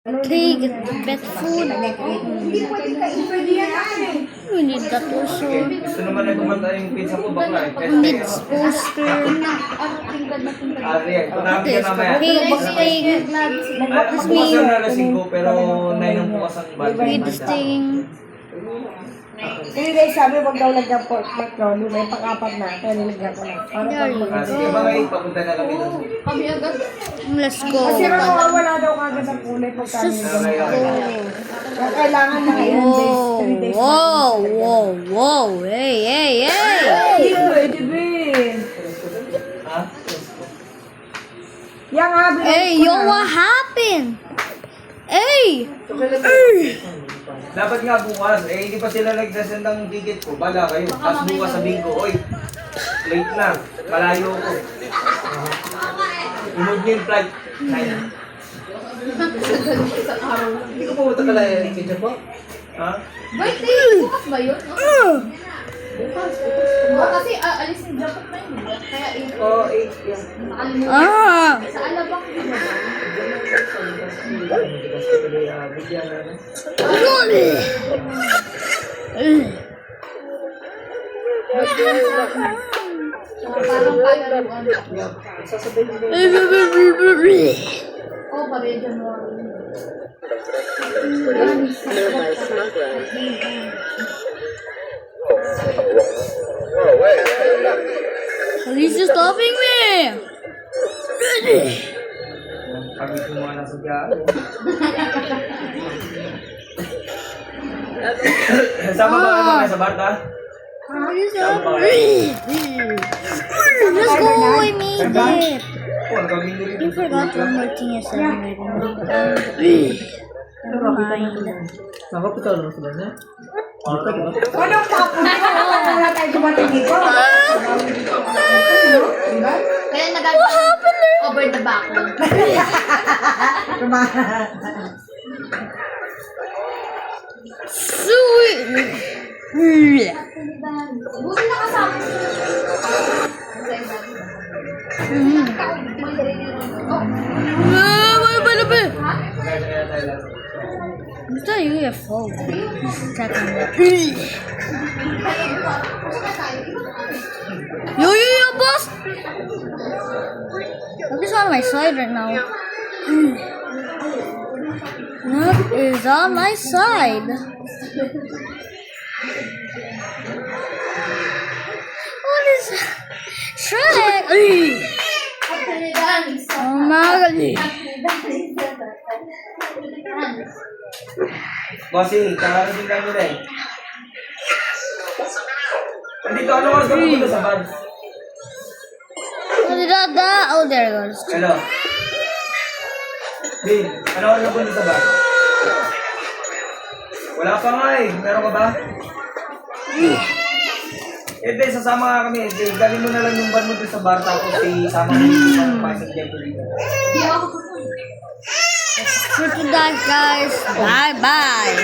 Okay, get the best food. We need that also. Gusto naman na kumanta yung pizza ko, bakla. Needs poster. Ariel, punami ka This mamaya. pasting. Bukas na nalasing ko, pero 9 ang bukas ang Read sting. Hindi guys, sabi wag daw lagyan pork macaroni. May pang-apat na. Kaya nilagyan ko na. Para There you pang Sige, mga 8, papunta na kami doon. Let's go. Kasi wala daw kagad ang kulay pagka nilagyan. Kaya kailangan na ilang days, 3 days. Whoa, whoa, whoa. Hey, hey, hey. Hindi pwede bin. Ha? Yang habi. Hey, yo, what happened? Hey. Dapat nga bukas, hindi pa sila nagdasan ng ticket ko. Bala kayo. Tapos bukas sabihin ko, oy, late na. Malayo ko. Imod niyo yung flight. Kaya. Hindi ko pumunta ka lang yung ticket po. Ha? Bukas ba yun? Bukas. Kasi alis ni Japan na yun. Kaya Oo, 8 yan. Ah. sa alabang parang palaruan. Oh, pare January. At least you're stopping me. Kami semua na sa diyan. Sama ba kayo mga sa Barta? Let's go, I made it. Oh, kami nito. You forgot one more thing you said. Never mind. Nakapitaw naman sila niya. Anong tapon ko? Wala tayo dumating dito. Diba? Kaya nagagawa over the back. Sweet. Buti nakasama mo. What about it? Is that UFO? Yo, yo, yo, boss! What is on my side right now? What is on my side? What is Shrek? Oh my god. Bossing, kakarating kami na eh. Nandito, ano oras ka pupunta sa bar? What did that? Oh, there it goes. Hello? Bin, ano oras ka pupunta sa bar? Wala pa nga eh. Meron ka ba? Hindi, sasama nga kami. Galing mo na lang yung bar mo dun sa bar tapos isama mo yung passenger ko dito. For that, guys. Bye bye.